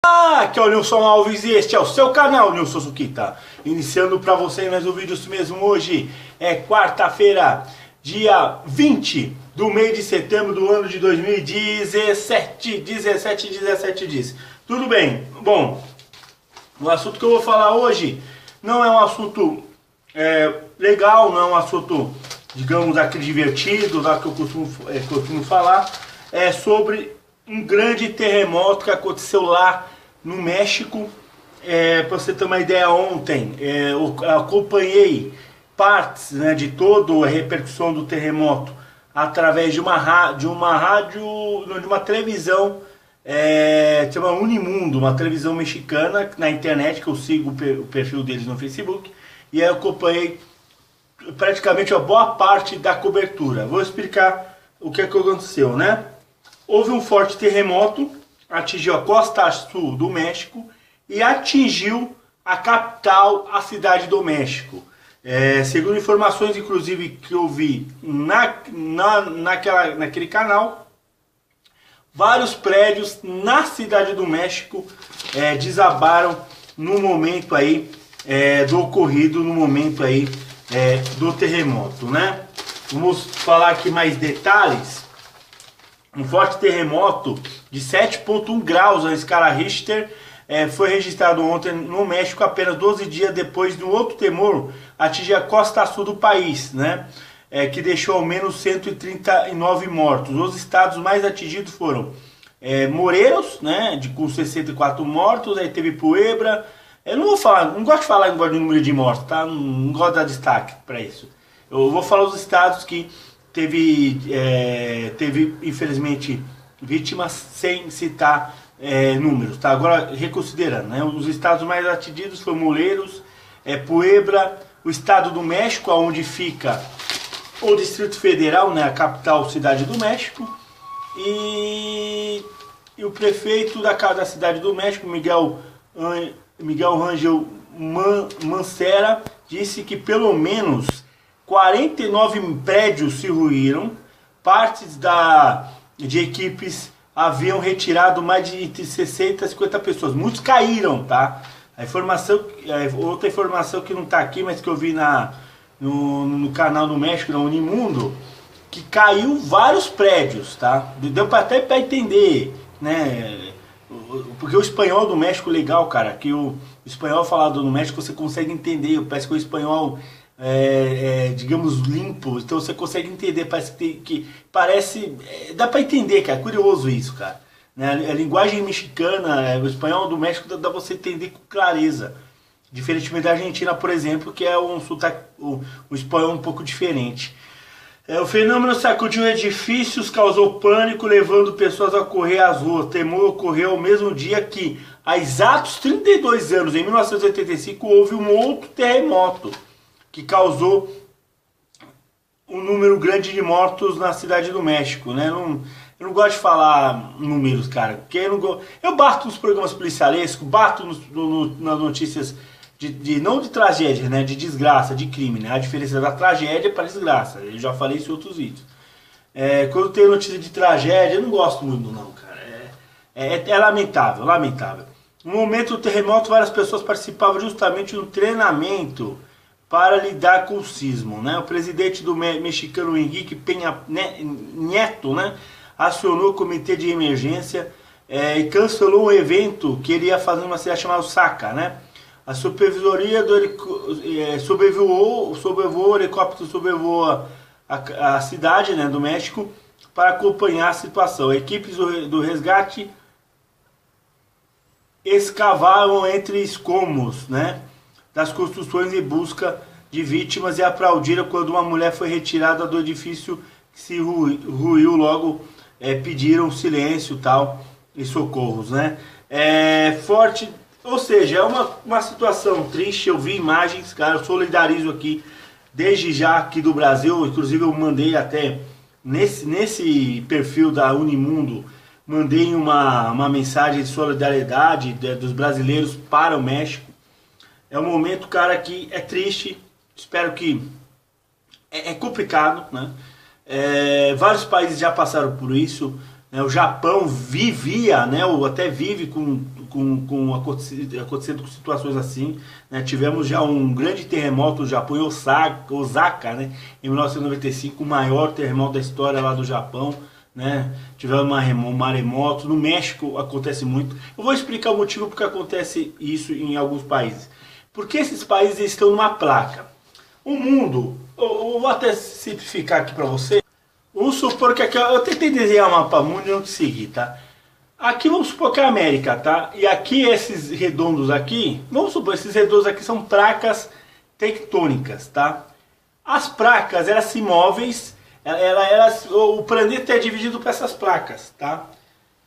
Aqui é o Nilson Alves e este é o seu canal Nilson Sukita. Iniciando para você mais um vídeo isso mesmo. Hoje é quarta-feira, dia 20 do mês de setembro do ano de 2017. 17 dias. Tudo bem? Bom, o assunto que eu vou falar hoje não é um assunto legal, não é um assunto, digamos, aquele divertido, lá que eu costumo falar. É sobre um grande terremoto que aconteceu lá no México. Para você ter uma ideia, ontem eu acompanhei partes, né, de toda a repercussão do terremoto através de uma televisão, chama Unimundo, uma televisão mexicana na internet, que eu sigo o perfil deles no Facebook, e aí eu acompanhei praticamente a boa parte da cobertura. Vou explicar o que aconteceu, né? Houve um forte terremoto, atingiu a costa sul do México e atingiu a capital, a cidade do México. Segundo informações, inclusive, que eu vi naquele canal, vários prédios na cidade do México desabaram no momento aí do ocorrido, no momento aí do terremoto, né? Vamos falar aqui mais detalhes. Um forte terremoto de 7,1 graus na escala Richter foi registrado ontem no México, apenas 12 dias depois de um outro tremor atingir a costa sul do país, né? Que deixou ao menos 139 mortos. Os estados mais atingidos foram Morelos, né, com 64 mortos, aí teve Puebla. Eu não vou falar, não gosto de falar em número de mortos, tá? Não gosto de dar destaque para isso. Eu vou falar os estados que teve infelizmente vítimas, sem citar números, tá? Agora reconsiderando, né? Os estados mais atingidos foram Morelos, Puebla, o estado do México, onde fica o Distrito Federal, né? A capital, cidade do México, e o prefeito da cidade do México, Miguel Ángel Mancera, disse que pelo menos 49 prédios se ruíram. Partes de equipes haviam retirado mais de entre 60 e 50 pessoas. Muitos caíram, tá? Outra informação que não está aqui, mas que eu vi no canal do México, no Unimundo, que caiu vários prédios, tá? Deu até para entender, né? Porque o espanhol do México é legal, cara. Que o espanhol falado no México você consegue entender. Parece que o espanhol digamos, limpo, então você consegue entender, dá para entender, cara, é curioso isso, cara, né? A linguagem mexicana, o espanhol do México dá você entender com clareza, diferentemente da Argentina, por exemplo, que é um sotaque, um espanhol um pouco diferente. O fenômeno sacudiu edifícios, causou pânico, levando pessoas a correr às ruas. O temor ocorreu ao mesmo dia que, há exatos 32 anos, em 1985, houve um outro terremoto que causou um número grande de mortos na cidade do México, né? Eu não gosto de falar números, cara, porque eu bato nos programas policialescos, bato nas notícias não de tragédia, né? De desgraça, de crime, né? A diferença da tragédia para desgraça, eu já falei isso em outros vídeos. Quando tem notícia de tragédia, eu não gosto muito não, cara, é lamentável, lamentável. No momento do terremoto, várias pessoas participavam justamente no treinamento para lidar com o sismo, né? O presidente do mexicano Enrique Peña Nieto, né, acionou o comitê de emergência e cancelou um evento que ele ia fazer numa cidade chamada Osaka, né? A supervisoria sobrevoou o helicóptero, sobrevoou a cidade, né, do México para acompanhar a situação. Equipes do resgate escavavam entre escombros, né, das construções em busca de vítimas e aplaudiram quando uma mulher foi retirada do edifício que se ruiu. Logo pediram silêncio tal e socorros, né? Forte, ou seja, é uma situação triste. Eu vi imagens, cara, eu solidarizo aqui desde já aqui do Brasil. Inclusive eu mandei até nesse perfil da Unimundo, mandei uma mensagem de solidariedade dos brasileiros para o México. É um momento, cara, que é triste, espero que... É complicado, né? Vários países já passaram por isso, né? O Japão vivia, né? Ou até vive com acontecendo com situações assim, né? Tivemos já um grande terremoto no Japão, em Osaka, né? Em 1995, o maior terremoto da história lá do Japão, né? Tivemos um maremoto. No México acontece muito. Eu vou explicar o motivo porque acontece isso em alguns países. Porque esses países estão numa placa. O mundo, eu vou até simplificar aqui para você. Vamos supor que aqui, eu tentei desenhar um mapa mundo e não consegui, tá? Aqui vamos supor que é a América, tá? E aqui esses redondos aqui, vamos supor, esses redondos aqui são placas tectônicas, tá? As placas, elas se movem, o planeta é dividido por essas placas, tá?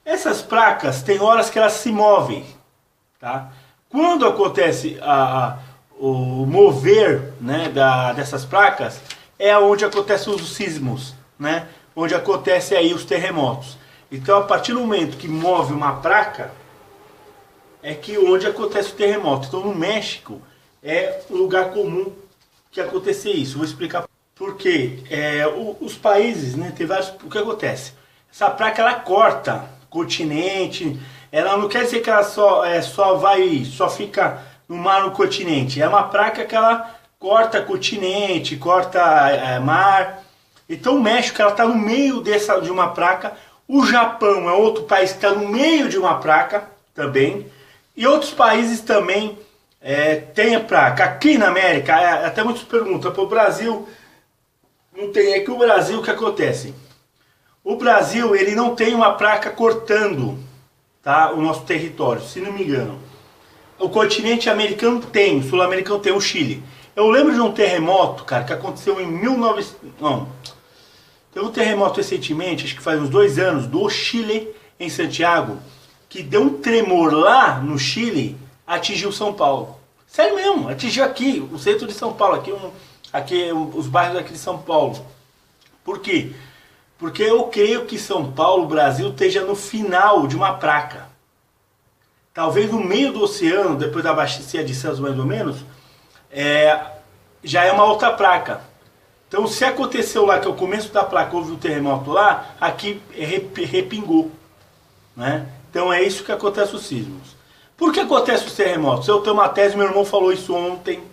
Essas placas, tem horas que elas se movem, tá? Quando acontece o mover, né, dessas placas, é onde acontecem os sismos, né? Onde acontece aí os terremotos. Então, a partir do momento que move uma placa, é que onde acontece o terremoto. Então, no México, é um lugar comum que acontecer isso. Vou explicar por quê. Os países, né, tem vários. O que acontece? Essa placa, ela corta continente. Ela não quer dizer que ela só fica no mar, no continente. É uma placa que ela corta continente, corta mar. Então o México está no meio de uma placa. O Japão é outro país que está no meio de uma placa também. E outros países também têm a placa. Aqui na América, até muitos perguntam, para o Brasil não tem. É que o Brasil, o que acontece? O Brasil, ele não tem uma placa cortando, tá, o nosso território, se não me engano. O continente americano tem, o sul-americano tem, o Chile. Eu lembro de um terremoto, cara, que aconteceu em 1900... Não, teve um terremoto recentemente, acho que faz uns 2 anos, do Chile, em Santiago, que deu um tremor lá no Chile, atingiu São Paulo. Sério mesmo, atingiu aqui, o centro de São Paulo, aqui os bairros aqui de São Paulo. Por quê? Porque eu creio que São Paulo, Brasil, esteja no final de uma placa. Talvez no meio do oceano, depois da bacia de Santos mais ou menos, já é uma outra placa. Então se aconteceu lá, que é o começo da placa, houve um terremoto lá, aqui repingou, né? Então é isso que acontece os sismos. Por que acontece os terremotos? Eu tenho uma tese, meu irmão falou isso ontem,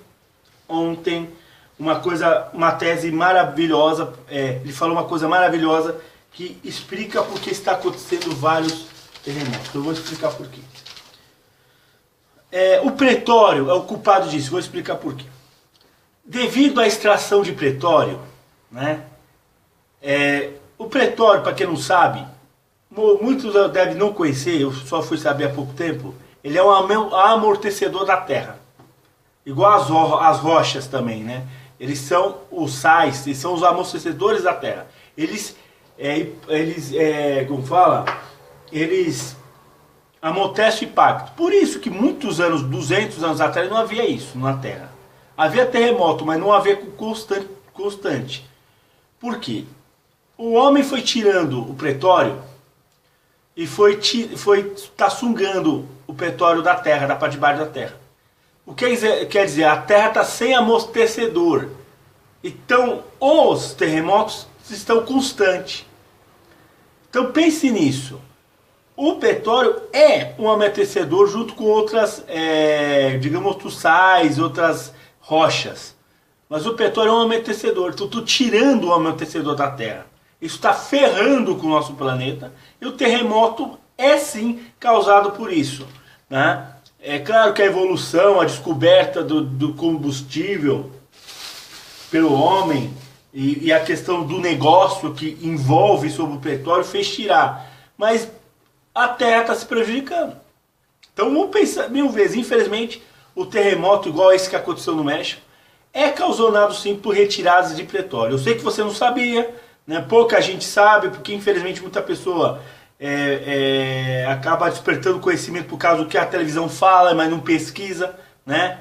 uma tese maravilhosa, ele falou uma coisa maravilhosa que explica por que está acontecendo vários terremotos. Eu vou explicar por quê. O pretório é o culpado disso, vou explicar por quê. Devido à extração de pretório, né, o pretório, para quem não sabe, muitos devem não conhecer, eu só fui saber há pouco tempo, ele é um amortecedor da terra. Igual as rochas também, né? Eles são os sais, eles são os amortecedores da terra. Como fala? Eles amortecem o impacto. Por isso que muitos anos, 200 anos atrás, não havia isso na terra. Havia terremoto, mas não havia constante. Por quê? O homem foi tirando o pretório e tá sugando o pretório da terra, da parte de baixo da terra. O que quer dizer? A terra está sem amortecedor. Então, os terremotos estão constantes. Então, pense nisso. O petróleo é um amortecedor junto com outras, digamos, outros sais, outras rochas. Mas o petróleo é um amortecedor. Então, estou tirando o amortecedor da terra. Isso está ferrando com o nosso planeta. E o terremoto é sim causado por isso, né? É claro que a evolução, a descoberta do combustível pelo homem e a questão do negócio que envolve sobre o petróleo fez tirar. Mas a Terra está se prejudicando. Então vamos pensar, mil vezes, infelizmente, o terremoto igual esse que aconteceu no México é causado sim por retiradas de petróleo. Eu sei que você não sabia, né? Pouca gente sabe, porque infelizmente muita pessoa acaba despertando conhecimento por causa do que a televisão fala, mas não pesquisa, né?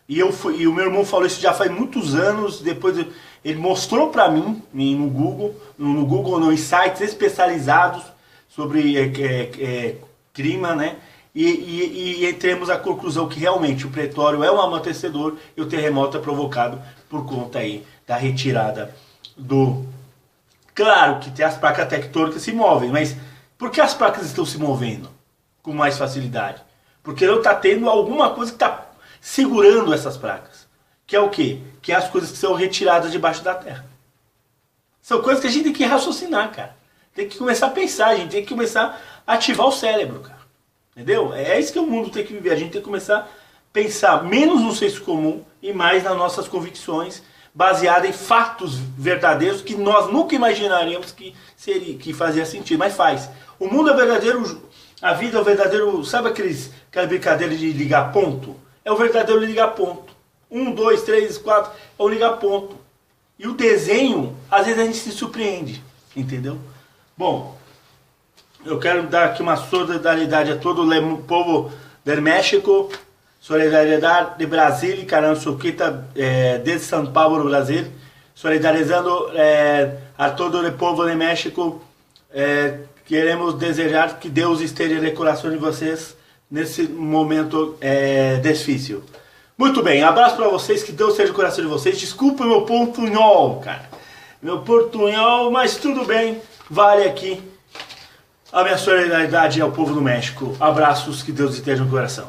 E o meu irmão falou isso já faz muitos anos. Depois ele mostrou para mim no Google, em sites especializados sobre clima, né? E entremos à conclusão que realmente o petróleo é um amortecedor e o terremoto é provocado por conta aí da retirada do... Claro que tem as placas tectônicas que se movem, mas por que as placas estão se movendo com mais facilidade? Porque não está tendo alguma coisa que está segurando essas pragas. Que é o quê? Que é as coisas que são retiradas debaixo da terra. São coisas que a gente tem que raciocinar, cara. Tem que começar a pensar, a gente tem que começar a ativar o cérebro, cara. Entendeu? É isso que o mundo tem que viver. A gente tem que começar a pensar menos no senso comum e mais nas nossas convicções, baseadas em fatos verdadeiros que nós nunca imaginaríamos que fazia sentido, mas faz. O mundo é verdadeiro, a vida é o verdadeiro, sabe aquela brincadeira de ligar ponto? É o verdadeiro ligar ponto. 1, 2, 3, 4, é o ligar ponto. E o desenho, às vezes a gente se surpreende, entendeu? Bom, eu quero dar aqui uma solidariedade a todo o povo do México, solidariedade de Brasília, Caramba Suquita, de São Paulo, Brasil, solidarizando a todo o povo de México. Queremos desejar que Deus esteja no coração de vocês nesse momento difícil. Muito bem, abraço para vocês, que Deus esteja no coração de vocês. Desculpa meu portunhol, cara. Meu portunhol, mas tudo bem, vale aqui a minha solidariedade ao povo do México. Abraços, que Deus esteja no coração.